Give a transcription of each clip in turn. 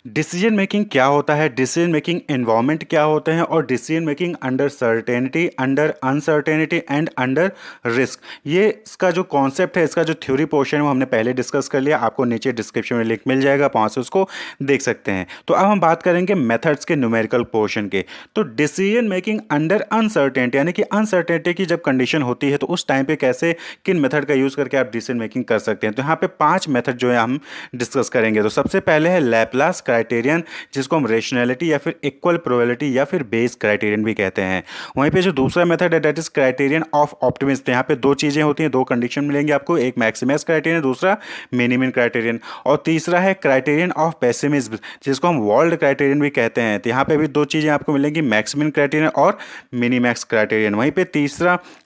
Decision making क्या होता है, डिसीजन मेकिंग एनवायरनमेंट क्या होते हैं और decision making under certainty, under uncertainty and under risk. ये इसका जो कॉन्सेप्ट है, इसका जो थ्योरी पोर्शन है वो हमने पहले डिस्कस कर लिया। आपको नीचे डिस्क्रिप्शन में लिंक मिल जाएगा, आप वहाँ से उसको देख सकते हैं। तो अब हम बात करेंगे मेथड्स के न्यूमेरिकल पोर्शन के। तो डिसीजन मेकिंग अंडर अनसर्टेनिटी, यानी कि अनसर्टेनिटी की जब कंडीशन होती है तो उस टाइम पे कैसे, किन मेथड का यूज करके आप डिसीजन मेकिंग कर सकते हैं। तो यहाँ पे 5 मेथड जो है हम डिस्कस करेंगे। तो सबसे पहले है लैपलास क्राइटेरियन, जिसको हम रेशनैलिटी या फिर इक्वल प्रोबेबिलिटी या फिर बेस क्राइटेरियन भी कहते हैं। वहीं पे जो दूसरा मेथड है that is criterion of optimism. तो यहाँ पे दो चीजें होती हैं, दो कंडीशन मिलेंगे आपको, एक मैक्सिमस क्राइटेरियन, दूसरा मिनिमम क्राइटेरियन। और तीसरा है क्राइटेरियन ऑफ पेसिमिज्म, जिसको हम वर्ल्ड क्राइटेरियन भी कहते हैं। तो यहाँ पे भी दो चीजें आपको मिलेंगी, मैक्सिमम क्राइटेरियन और मिनीमैक्स क्राइटेरियन। वहीं पे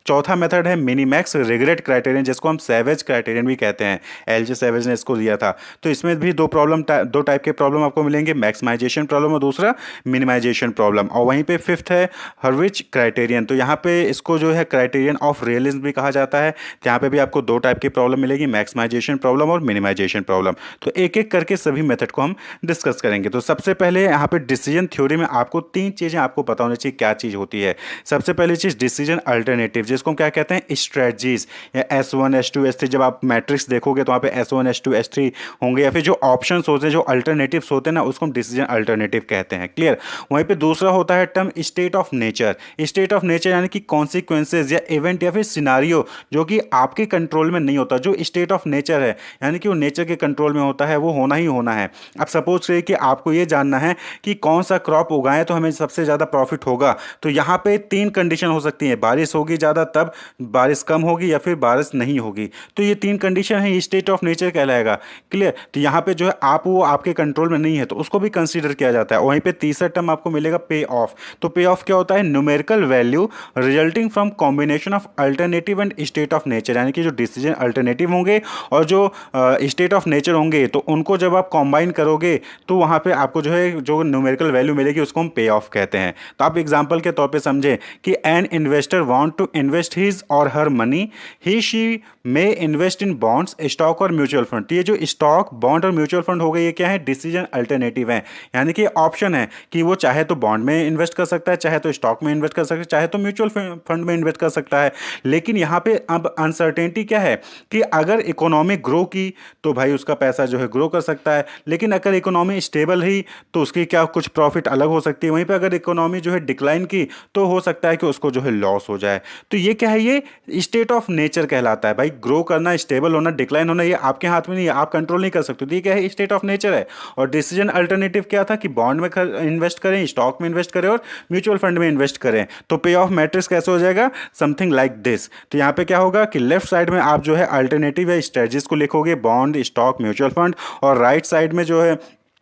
चौथा मेथड है मिनीमैक्स रिग्रेट क्राइटेरियन, जिसको हम सैवेज क्राइटेरियन भी कहते हैं। एलजे सैवेज ने इसको दिया था। तो इसमें भी दो टाइप के प्रॉब्लम आपको मिलेंगे, मैक्सिमाइजेशन प्रॉब्लम और दूसरा मिनिमाइजेशन प्रॉब्लम। और वहीं पे फिफ्थ है हर्विच क्राइटेरियन। तो यहाँ पे इसको जो है क्राइटेरियन ऑफ रियलिज्म भी कहा जाता है। तो यहाँ पे भी आपको दो टाइप की प्रॉब्लम मिलेगी, मैक्सिमाइजेशन प्रॉब्लम और मिनिमाइजेशन प्रॉब्लम। तो एक एक करके सभी मेथड को हम डिस्कस करेंगे। तो सबसे पहले यहाँ पे डिसीजन थ्योरी में आपको 3 चीजें आपको पता होनी चाहिए, क्या चीज होती है। सबसे पहली चीज डिसीजन अल्टरनेटिव, जिसको हम क्या कहते हैं, स्ट्रेटजीज या S1 S2 S3। जब आप मैट्रिक्स देखोगे तो वहाँ पे S1 S2 S3 होंगे, या फिर जो ऑप्शंस होते हैं, जो अल्टरनेटिव्स होते हैं ना, उसको हम डिसीजन अल्टरनेटिव कहते हैं। क्लियर। वहीं पे दूसरा होता है term state of nature. State of nature यानी कि कॉन्सिक्वेंसेज या इवेंट या फिर सिनारियो जो कि आपके कंट्रोल में नहीं होता। जो स्टेट ऑफ नेचर है यानी कि वो नेचर के कंट्रोल में होता है, वो होना ही होना है। अब सपोज करिए कि आपको ये जानना है कि कौन सा क्रॉप उगाएं तो हमें सबसे ज्यादा प्रॉफिट होगा। तो यहाँ पे 3 कंडीशन हो सकती है, बारिश होगी ज्यादा तब, बारिश कम होगी, या फिर बारिश नहीं होगी। तो ये 3 कंडीशन है, ये स्टेट ऑफ नेचर कहलाएगा। क्लियर। तो यहाँ पे जो है वो आपके कंट्रोल में नहीं है, तो उसको भी कंसीडर किया जाता है। वहीं पे तीसरा टर्म आपको मिलेगा पे ऑफ। तो पे ऑफ क्या होता है, numerical value resulting from combination of alternative and state of nature, यानी कि जो डिसीजन अल्टरनेटिव होंगे और जो स्टेट ऑफ नेचर होंगे, तो उनको जब आप कॉम्बाइन करोगे तो वहां पे आपको जो है जो न्यूमेरिकल वैल्यू मिलेगी, उसको हम पे ऑफ कहते हैं। तो आप एग्जांपल के तौर पे समझें कि an investor want to invest his और her money, he she may invest in bonds, stock और म्यूचुअल फंड। तो ये जो स्टॉक, बॉन्ड और म्यूचुअल फंड हो गए, ये क्या है, डिसीजन अल्टरनेटिव है। यानी कि ऑप्शन है कि वो चाहे तो बॉन्ड में इन्वेस्ट कर सकता है, चाहे तो स्टॉक में इन्वेस्ट कर सकता है, चाहे तो म्यूचुअल फंड में इन्वेस्ट कर सकता है। लेकिन यहाँ पे अब अनसर्टेनिटी क्या है कि अगर इकोनॉमी ग्रो की तो भाई उसका पैसा जो है ग्रो कर सकता है, लेकिन अगर इकोनॉमी स्टेबल ही तो उसकी क्या कुछ प्रॉफिट अलग हो सकती है। वहीं पे अगर इकोनॉमी जो है डिक्लाइन की तो हो सकता है कि उसको जो है लॉस हो जाए। तो ये क्या है, ये स्टेट ऑफ नेचर कहलाता है। भाई ग्रो करना, स्टेबल होना, डिक्लाइन होना, ये आपके हाथ में नहीं है, आप कंट्रोल नहीं कर सकते। तो ये क्या है, स्टेट ऑफ नेचर है। और डिसीजन अल्टरनेटिव क्या था कि बॉन्ड में इन्वेस्ट करें, स्टॉक में इन्वेस्ट करें और म्यूचुअल फंड में इन्वेस्ट करें। तो पे ऑफ मैट्रिक्स कैसे हो जाएगा, समथिंग लाइक दिस। तो यहाँ पे क्या होगा कि लेफ्ट साइड में आप जो है अल्टरनेटिव या स्ट्रेटजीज को लिखोगे, बॉन्ड, स्टॉक, म्यूचुअल फंड। और राइट साइड में जो है,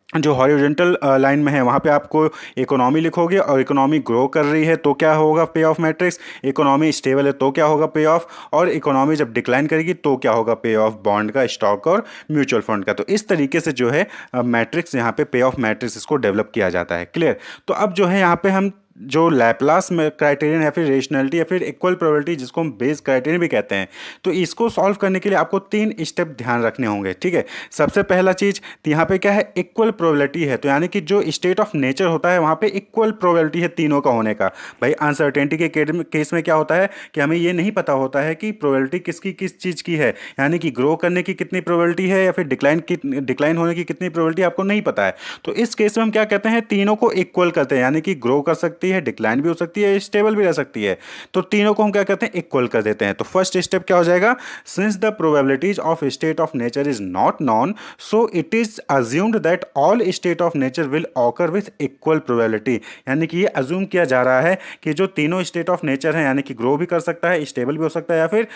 जो हॉरिजॉन्टल लाइन में है, वहाँ पे आपको इकोनॉमी लिखोगे, और इकोनॉमी ग्रो कर रही है तो क्या होगा, पे ऑफ मैट्रिक्स। इकोनॉमी स्टेबल है तो क्या होगा, पे ऑफ। और इकोनॉमी जब डिक्लाइन करेगी तो क्या होगा, पे ऑफ बॉन्ड का, स्टॉक और म्यूचुअल फंड का। तो इस तरीके से जो है मैट्रिक्स, यहाँ पे पे ऑफ मैट्रिक्स इसको डेवलप किया जाता है। क्लियर। तो अब जो है यहाँ पे हम जो लैपलास में क्राइटेरियन या फिर रेशनैलिटी या फिर इक्वल प्रोबेबिलिटी, जिसको हम बेस क्राइटेरियन भी कहते हैं, तो इसको सॉल्व करने के लिए आपको 3 स्टेप ध्यान रखने होंगे। ठीक है। सबसे पहला चीज, तो यहाँ पे क्या है, इक्वल प्रोबेबिलिटी है। तो यानी कि जो स्टेट ऑफ नेचर होता है वहाँ पे इक्वल प्रोबेबिलिटी है तीनों का होने का। भाई अनसर्टेनिटी के केस में क्या होता है कि हमें ये नहीं पता होता है कि प्रोबेबिलिटी किसकी किस चीज़ की है, यानी कि ग्रो करने की कितनी प्रोबेबिलिटी है या फिर डिक्लाइन होने की कितनी प्रोबेबिलिटी आपको नहीं पता है। तो इस केस में हम क्या कहते हैं, तीनों को इक्वल करते हैं, यानी कि ग्रो कर सकते है, डिक्लाइन भी हो सकती है, स्टेबल भी रह सकती है। तो तीनों को हम क्या कहते हैं, इक्वल कर देते हैं। तो फर्स्ट स्टेप क्या हो जाएगा, since the probabilities of state of nature is not non, so it is assumed that all state of nature will occur with equal probability. यानी कि ये अज्यूम किया जा रहा है कि जो तीनों स्टेट ऑफ नेचर है, यानी कि ग्रो भी कर सकता है, स्टेबल भी हो सकता है, या फिर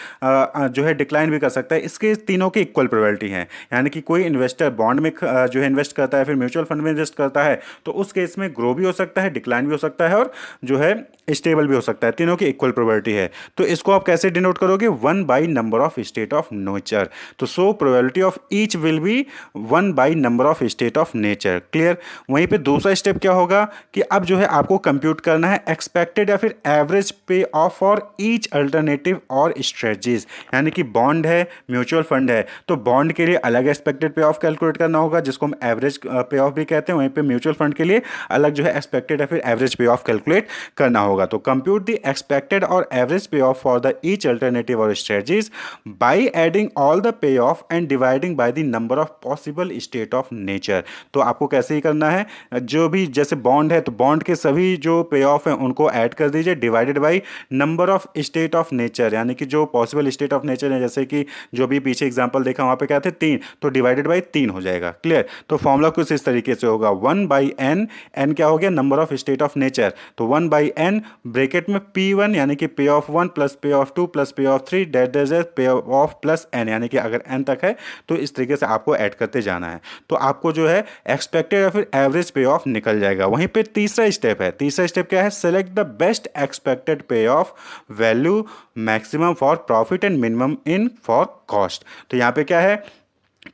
जो है डिक्लाइन भी कर सकता है, इसके तीनों की इक्वल प्रोबेबिलिटी है। यानी कि कोई इन्वेस्टर बॉन्ड में जो है इन्वेस्ट करता है, फिर म्यूचुअल फंड में इन्वेस्ट करता है, तो उस केस में ग्रो भी हो सकता है, डिक्लाइन भी हो सकता है और जो है स्टेबल भी हो सकता है, तीनों की इक्वल प्रोबेबिलिटी है। तो इसको आप कैसे डिनोट करोगे, 1 by number of state of nature. तो so probability of each will be 1 by number of state of nature. Clear. वहीं पे दूसरा स्टेप क्या होगा कि अब जो है आपको कंप्यूट करना है एक्सपेक्टेड या फिर average payoff for each alternative और स्ट्रेटजीज। यानी कि बॉन्ड है, म्यूचुअल फंड है, तो बॉन्ड के लिए अलग एक्सपेक्टेड पे ऑफ कैलकुलेट करना होगा जिसको हम एवरेज पे ऑफ भी कहते हैं। वहीं पे म्यूचुअल फंड के लिए अलग जो है एक्सपेक्टेड या फिर एवरेज पे ऑफ कैलकुलेट करना होगा। तो कंप्यूट द एक्सपेक्टेड और average payoff for the each alternative और strategies by adding all the payoff and dividing by the number of possible state of nature. तो आपको कैसे ही करना है, जो भी जैसे बॉन्ड है तो बॉन्ड के सभी जो पे ऑफ है उनको ऐड कर दीजिए, divided by number of state of nature, यानी कि जो पॉसिबल स्टेट ऑफ नेचर है, जैसे कि जो भी पीछे एग्जांपल देखा वहां पे क्या थे 3, तो डिवाइडेड बाय 3 हो जाएगा। क्लियर। तो फॉर्मूला कुछ इस तरीके से होगा 1 बाई एन, एन क्या हो गया number of state of nature, तो 1 बाई एन ब्रैकेट में P1 यानी कि P of 1 plus P of 2 plus P of 3 that is P of plus n, यानी कि अगर एन तक है तो इस तरीके से आपको ऐड करते जाना है। तो आपको जो है एक्सपेक्टेड या फिर एवरेज पे ऑफ निकल जाएगा। वहीं पे तीसरा स्टेप है, तीसरा स्टेप क्या है, सेलेक्ट द बेस्ट एक्सपेक्टेड पे of value maximum for profit and minimum in for cost. तो यहाँ पे क्या है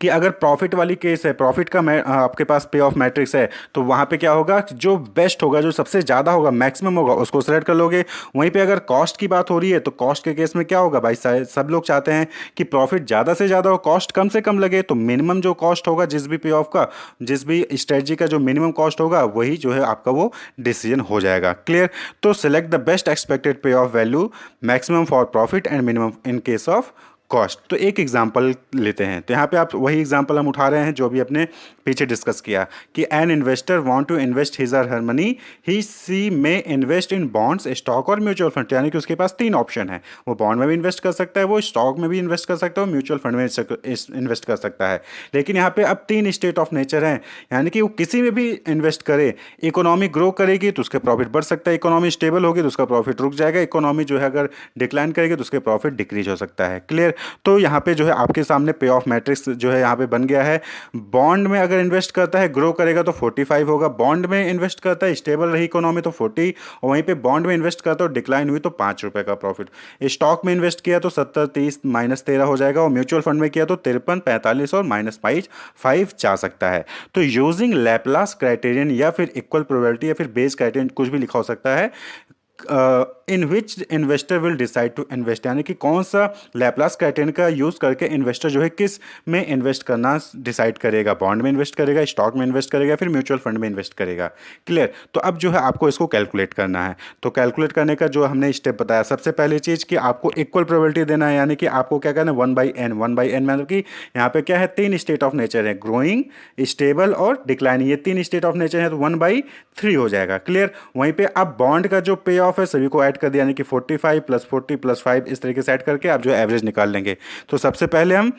कि अगर प्रॉफिट वाली केस है, प्रॉफिट का आपके पास पे ऑफ मैट्रिक्स है, तो वहाँ पे क्या होगा, जो बेस्ट होगा, जो सबसे ज़्यादा होगा, मैक्सिमम होगा, उसको सेलेक्ट कर लोगे। वहीं पे अगर कॉस्ट की बात हो रही है तो कॉस्ट के केस में क्या होगा भाई, सब लोग चाहते हैं कि प्रॉफिट ज़्यादा से ज़्यादा हो, कॉस्ट कम से कम लगे, तो मिनिमम जो कॉस्ट होगा जिस भी पे ऑफ का, जिस भी स्ट्रेटजी का जो मिनिमम कॉस्ट होगा वही जो है आपका वो डिसीजन हो जाएगा। क्लियर। तो सेलेक्ट द बेस्ट एक्सपेक्टेड पे of value maximum for profit and minimum in case of cost. तो एक एग्जांपल लेते हैं, तो यहाँ पे आप वही एग्जांपल हम उठा रहे हैं जो भी अपने पीछे डिस्कस किया कि an investor want to invest his और her money, he she may invest in bonds, stock और म्यूचुअल फंड। यानी कि उसके पास 3 ऑप्शन है, वो बॉन्ड में भी इन्वेस्ट कर सकता है, वो स्टॉक में भी इन्वेस्ट कर सकता है, वो म्यूचुअल फंड में इन्वेस्ट कर सकता है। लेकिन यहाँ पे अब 3 स्टेट ऑफ नेचर हैं, यानी कि वो किसी में भी इन्वेस्ट करे, इकोनॉमी ग्रो करेगी तो उसके प्रॉफिट बढ़ सकता है, इकोनॉमी स्टेबल होगी तो उसका प्रॉफिट रुक जाएगा, इकोनॉमी जो है अगर डिक्लाइन करेगी तो उसके प्रॉफिट डिक्रीज हो सकता है। क्लियर। तो यहाँ पे जो है आपके सामने पे ऑफ मैट्रिक्स जो है यहाँ पे बन गया है। बॉन्ड में अगर इन्वेस्ट करता है, ग्रो करेगा तो 45 होगा, बॉन्ड में इन्वेस्ट करता है, स्टेबल रही इकोनॉमी तो 40, और वहीं पे बॉन्ड में इन्वेस्ट करता है और डिक्लाइन हुई तो 5 रुपए का प्रॉफिट। स्टॉक में इन्वेस्ट किया तो 70 30 माइनस 13 हो जाएगा, और म्यूचुअल फंड में किया तो 53 45 और माइनस 5 जा सकता है। तो यूजिंग लैपलास क्राइटेरियन या फिर इक्वल प्रोबेबिलिटी या फिर बेस क्राइटेरियन कुछ भी लिखा हो सकता है, in which investor will decide to invest, यानी कि कौन सा लैपलास क्राइटेरियन का यूज करके इन्वेस्टर जो है किस में इन्वेस्ट करना डिसाइड करेगा, बॉन्ड में इन्वेस्ट करेगा, स्टॉक में इन्वेस्ट करेगा, फिर म्यूचुअल फंड में इन्वेस्ट करेगा। क्लियर। तो अब जो है आपको इसको कैलकुलेट करना है। तो कैलकुलेट करने का जो हमने स्टेप बताया, सबसे पहली चीज़ कि आपको इक्वल प्रोबेबिलिटी देना है, यानी कि आपको क्या करना है 1 बाई एन, 1 बाई एन मतलब कि यहाँ पे क्या है 3 स्टेट ऑफ नेचर है, ग्रोइंग, स्टेबल और डिक्लाइनिंग, ये 3 स्टेट ऑफ नेचर है, तो 1/3 हो जाएगा। क्लियर। वहीं पे अब बॉन्ड का जो पे ऑफ है सभी को ऐड कर दिया, यानी कि 45 प्लस 40 प्लस 5 इस तरीके से ऐड करके आप जो एवरेज निकाल लेंगे। तो सबसे पहले हम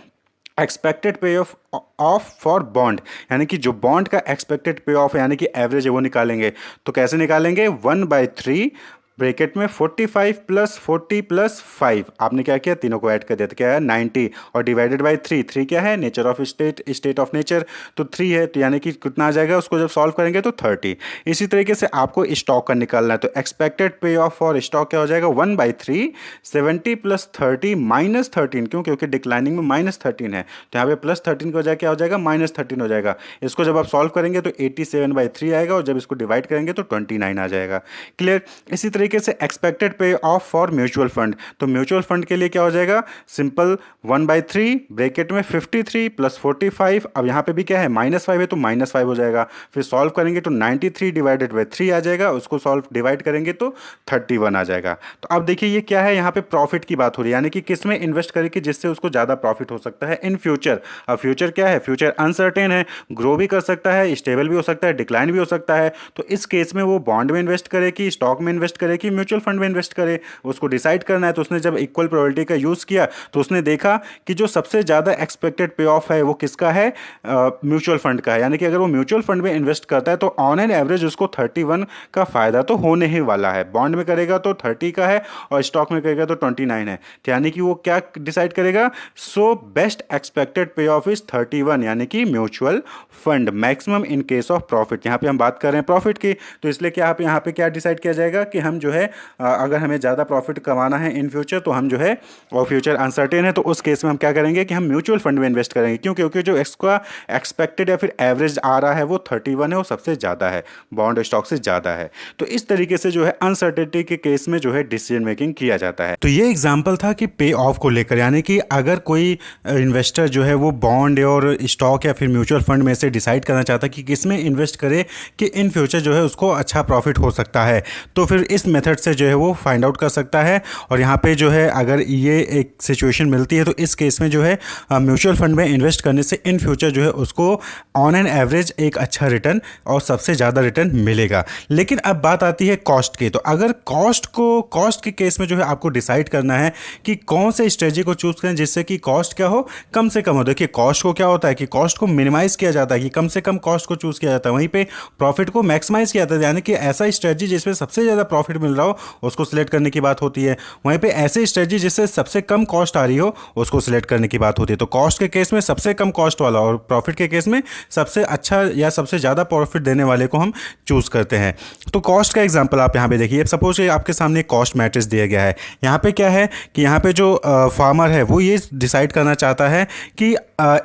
एक्सपेक्टेड पे ऑफ फॉर बॉन्ड, यानी कि जो बॉन्ड का एक्सपेक्टेड पे ऑफ है यानी कि एवरेज है वो निकालेंगे। तो कैसे निकालेंगे, 1/3 ब्रैकेट में 45 प्लस 40 प्लस 5, आपने क्या किया तीनों को ऐड कर दिया, तो क्या है 90, और डिवाइडेड बाय 3, 3 क्या है nature of state, state of nature, तो 3 है, तो यानी कि कितना आ जाएगा, उसको जब सॉल्व करेंगे तो 30। इसी तरीके से आपको स्टॉक का निकालना है, तो एक्सपेक्टेड पे ऑफ फॉर स्टॉक क्या हो जाएगा 1/3 70 प्लस 30 माइनस 13, क्यों, क्योंकि डिक्लाइनिंग में -13 है, तो यहाँ पे प्लस 13 की वजह क्या हो जाएगा -13 हो जाएगा। इसको जब आप सॉल्व करेंगे तो 87/3 आएगा, और जब इसको डिवाइड करेंगे तो 29 आ जाएगा। क्लियर। इसी तरीके से एक्सपेक्टेड पे ऑफ फॉर म्यूचुअल फंड, तो म्यूचुअल फंड के लिए क्या हो जाएगा, सिंपल 1/3 ब्रैकेट में 53 प्लस 45, अब यहाँ पे भी क्या है -5 है तो -5 हो जाएगा, फिर सॉल्व करेंगे तो 93 डिवाइडेड बाई 3 आ जाएगा, उसको सॉल्व डिवाइड करेंगे तो 31 आ जाएगा। तो अब देखिए ये क्या है, यहाँ पे प्रॉफिट की बात हो रही है, यानी कि किस में इन्वेस्ट करेंगे जिससे उसको ज़्यादा प्रॉफिट हो सकता है इन फ्यूचर। अब फ्यूचर क्या है, फ्यूचर अनसर्टेन है, ग्रो भी कर सकता है, स्टेबल भी हो सकता है, डिक्लाइन भी हो सकता है। तो इस केस में वो बॉन्ड में इन्वेस्ट करेगी, स्टॉक में इन्वेस्ट करेगी, करे कि म्यूचुअल फंड में इन्वेस्ट करे, उसको डिसाइड करना है। तो उसने जब इक्वल प्रोबेबिलिटी का यूज़ किया तो उसने देखा कि जो सबसे ज़्यादा एक्सपेक्टेड पे ऑफ है वो किसका है, म्यूचुअल फंड का है। यानी कि अगर वो म्यूचुअल फंड में इन्वेस्ट करता है तो ऑन एन एवरेज उसको 31 का फ़ायदा तो होने ही वाला है। बॉन्ड में करेगा तो 30 का है और स्टॉक में करेगा तो 29 है। तो यानी कि वो क्या डिसाइड करेगा, सो बेस्ट एक्सपेक्टेड पे ऑफ इज 31, यानी कि mutual fund maximum in case of profit. यहाँ पे हम बात कर रहे हैं प्रॉफिट की, तो इसलिए क्या आप यहाँ पे क्या डिसाइड किया जाएगा कि हम जो है अगर हमें ज़्यादा प्रॉफिट कमाना है इन फ्यूचर तो हम जो है, और फ्यूचर अनसर्टेन है तो उस केस में हम क्या करेंगे कि हम म्यूचुअल फंड में इन्वेस्ट करेंगे। क्यों? क्योंकि जो इसका एक्सपेक्टेड या फिर एवरेज आ रहा है वो 31 है, वो सबसे ज़्यादा है, बॉन्ड स्टॉक से ज़्यादा है। तो इस तरीके से जो है अनसर्टेनिटी के केस में जो है डिसीजन मेकिंग किया जाता है। तो ये एग्जाम्पल था कि पे ऑफ को लेकर, यानी कि अगर कोई इन्वेस्टर जो है वो बॉन्ड और स्टॉक या फिर म्यूचुअल फंड में से डिसाइड करना चाहता है कि किस में इन्वेस्ट करे कि इन फ्यूचर जो है उसको अच्छा प्रॉफिट हो सकता है, तो फिर इस मेथड से जो है वो फाइंड आउट कर सकता है। और यहाँ पे जो है अगर ये एक सिचुएशन मिलती है तो इस केस में जो है म्यूचुअल फंड में इन्वेस्ट करने से इन फ्यूचर जो है उसको ऑन एन एवरेज एक अच्छा रिटर्न और सबसे ज़्यादा रिटर्न मिलेगा। लेकिन अब बात आती है कॉस्ट की। तो अगर कॉस्ट के केस में जो है आपको डिसाइड करना है कि कौन से स्ट्रेटजी को चूज करें जिससे कि कॉस्ट क्या हो, कम से कम हो। देखिए कॉस्ट को क्या होता है कि कॉस्ट को मिनिमाइज किया जाता है, कि कम से कम कॉस्ट को चूज किया जाता है, वहीं पे प्रॉफिट को मैक्सिमाइज किया जाता है, यानी कि ऐसा स्ट्रेटजी जिसमें सबसे ज़्यादा प्रॉफिट मिल रहा हो उसको सिलेक्ट करने की बात होती है। वहीं पे ऐसी स्ट्रेटजी जिससे सबसे कम कॉस्ट आ रही हो उसको सिलेक्ट करने की बात होती है। तो कॉस्ट के केस में सबसे कम कॉस्ट वाला और प्रॉफिट के केस में सबसे अच्छा या सबसे ज़्यादा प्रॉफिट देने वाले को हम चूज करते हैं। तो कॉस्ट का एग्जांपल आप यहाँ पे देखिए, सपोज आपके सामने कॉस्ट मैट्रिक्स दिया गया है। यहाँ पे क्या है कि यहाँ पे जो फार्मर है वो ये डिसाइड करना चाहता है कि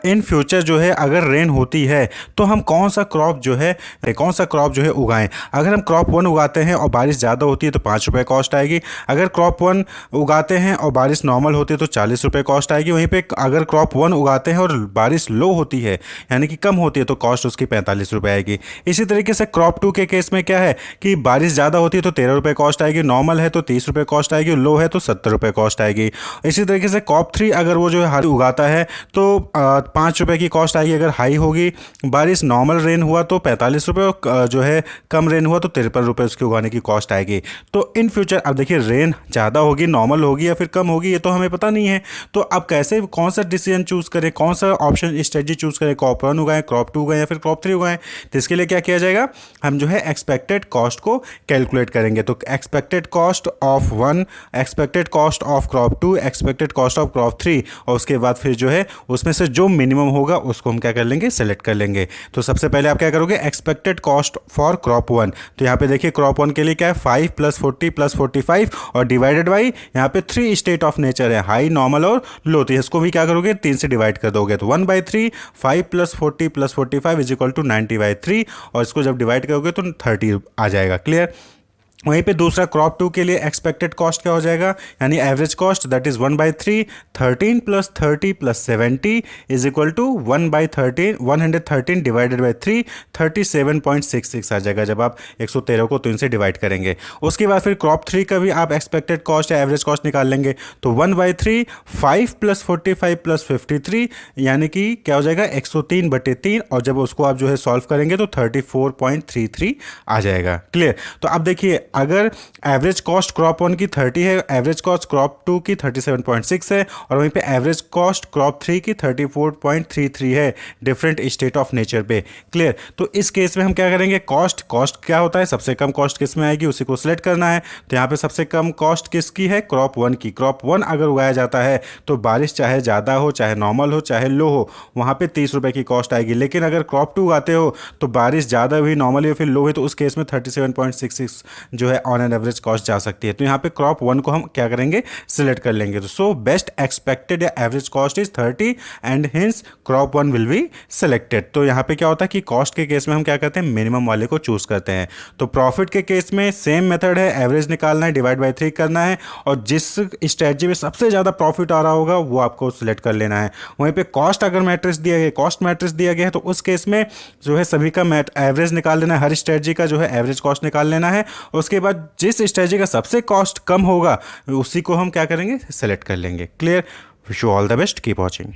इन फ्यूचर जो है अगर रेन होती है तो हम कौन सा क्रॉप जो है उगाएं। अगर हम क्रॉप 1 उगाते हैं और बारिश ज़्यादा होती है तो 5 रुपये कॉस्ट आएगी। अगर क्रॉप 1 उगाते हैं और बारिश नॉर्मल होती है तो 40 रुपये कॉस्ट आएगी। वहीं पे अगर क्रॉप 1 उगाते हैं और बारिश लो होती है यानी कि कम होती है तो कॉस्ट उसकी 45 रुपये आएगी। इसी तरीके से क्रॉप 2 के केस में क्या है कि बारिश ज़्यादा होती है तो 13 रुपये कॉस्ट आएगी, नॉर्मल है तो 30 रुपये कॉस्ट आएगी, लो है तो 70 रुपये कॉस्ट आएगी। इसी तरीके से क्रॉप 3 अगर वो जो है उगाता है तो 5 रुपये की कॉस्ट आएगी अगर हाई होगी। बारिश नॉर्मल रेन हुआ तो 45 रुपये, जो है कम रेन हुआ तो 53 रुपये उसकी उगाने की कॉस्ट आएगी। तो इन फ्यूचर अब देखिए रेन ज़्यादा होगी, नॉर्मल होगी या फिर कम होगी ये तो हमें पता नहीं है। तो अब कैसे कौन सा डिसीजन चूज़ करें, कौन सा ऑप्शन स्ट्रेटजी चूज़ करें, क्रॉप 1 उगाएं, क्रॉप 2 उगाएं या फिर क्रॉप 3 उगाएं। तो इसके लिए क्या किया जाएगा, हम जो है एक्सपेक्टेड कॉस्ट को कैलकुलेट करेंगे। तो expected cost of 1, expected cost of crop 2, expected cost of crop 3, और उसके बाद फिर जो है उसमें से जो मिनिमम होगा उसको हम क्या कर लेंगे, सेलेक्ट कर लेंगे। तो सबसे पहले आप क्या करोगे, एक्सपेक्टेड कॉस्ट फॉर क्रॉप 1। तो यहाँ पे देखिए क्रॉप 1 के लिए क्या है 5 + 40 + 45 और डिवाइडेड बाई यहाँ पे 3 स्टेट ऑफ नेचर है, हाई, नॉर्मल और लो। तो इसको भी क्या करोगे 3 से डिवाइड कर दोगे तो 1/3, 5 + 40 + 45 = 90/3 और इसको जब डिवाइड करोगे तो 30 आ जाएगा। क्लियर। वहीं पे दूसरा क्रॉप 2 के लिए एक्सपेक्टेड कॉस्ट क्या हो जाएगा, यानी average cost that is 1/3, 13 + 30 + 70 = 1/13, 113 divided by 3, 37.66 आ जाएगा जब आप 113 को 3 से डिवाइड करेंगे। उसके बाद फिर क्रॉप 3 का भी आप एक्सपेक्टेड कॉस्ट या एवरेज कॉस्ट निकाल लेंगे तो 1/3, 5 + 45 + 53 यानी कि क्या हो जाएगा 103/3 और जब उसको आप जो है सॉल्व करेंगे तो 34.33 आ जाएगा। क्लियर। तो अब देखिए अगर एवरेज कॉस्ट क्रॉप 1 की 30 है, एवरेज कॉस्ट क्रॉप 2 की 37.6 है और वहीं पे एवरेज कॉस्ट क्रॉप 3 की 34.33 है, डिफरेंट स्टेट ऑफ नेचर पे। क्लियर। तो इस केस में हम क्या करेंगे, कॉस्ट क्या होता है, सबसे कम कॉस्ट किस में आएगी उसी को सिलेक्ट करना है। तो यहाँ पे सबसे कम कॉस्ट किसकी है, क्रॉप 1 की। क्रॉप 1 अगर उगाया जाता है तो बारिश चाहे ज़्यादा हो, चाहे नॉर्मल हो, चाहे लो हो, वहाँ पे 30 रुपये की कॉस्ट आएगी। लेकिन अगर क्रॉप 2 उगाते हो तो बारिश ज़्यादा हुई, नॉर्मल हुई, फिर लो हुई, तो उस केस में 37.66 जो है ऑन एन एवरेज कॉस्ट जा सकती है। तो यहाँ पे क्रॉप 1 को हम क्या करेंगे, सिलेक्ट कर लेंगे। तो सो बेस्ट एक्सपेक्टेड या average cost is 30 and hints crop 1 will be selected. तो यहाँ पे क्या होता है कि कॉस्ट के केस में हम क्या करते हैं, मिनिमम वाले को चूज करते हैं। तो प्रॉफिट के केस में सेम मेथड है, एवरेज निकालना है, डिवाइड बाई 3 करना है और जिस स्ट्रेटजी में सबसे ज़्यादा प्रॉफिट आ रहा होगा वो आपको सिलेक्ट कर लेना है। वहीं पे कॉस्ट अगर मैट्रिक्स दिया गया, कॉस्ट मैट्रिक्स दिया गया है तो उस केस में जो है सभी का एवरेज निकाल लेना है, हर स्ट्रेटजी का जो है एवरेज कॉस्ट निकाल लेना है। उसके बाद जिस स्ट्रेटजी का सबसे कॉस्ट कम होगा उसी को हम क्या करेंगे, सेलेक्ट कर लेंगे। Clear. Wish you all the best, keep watching.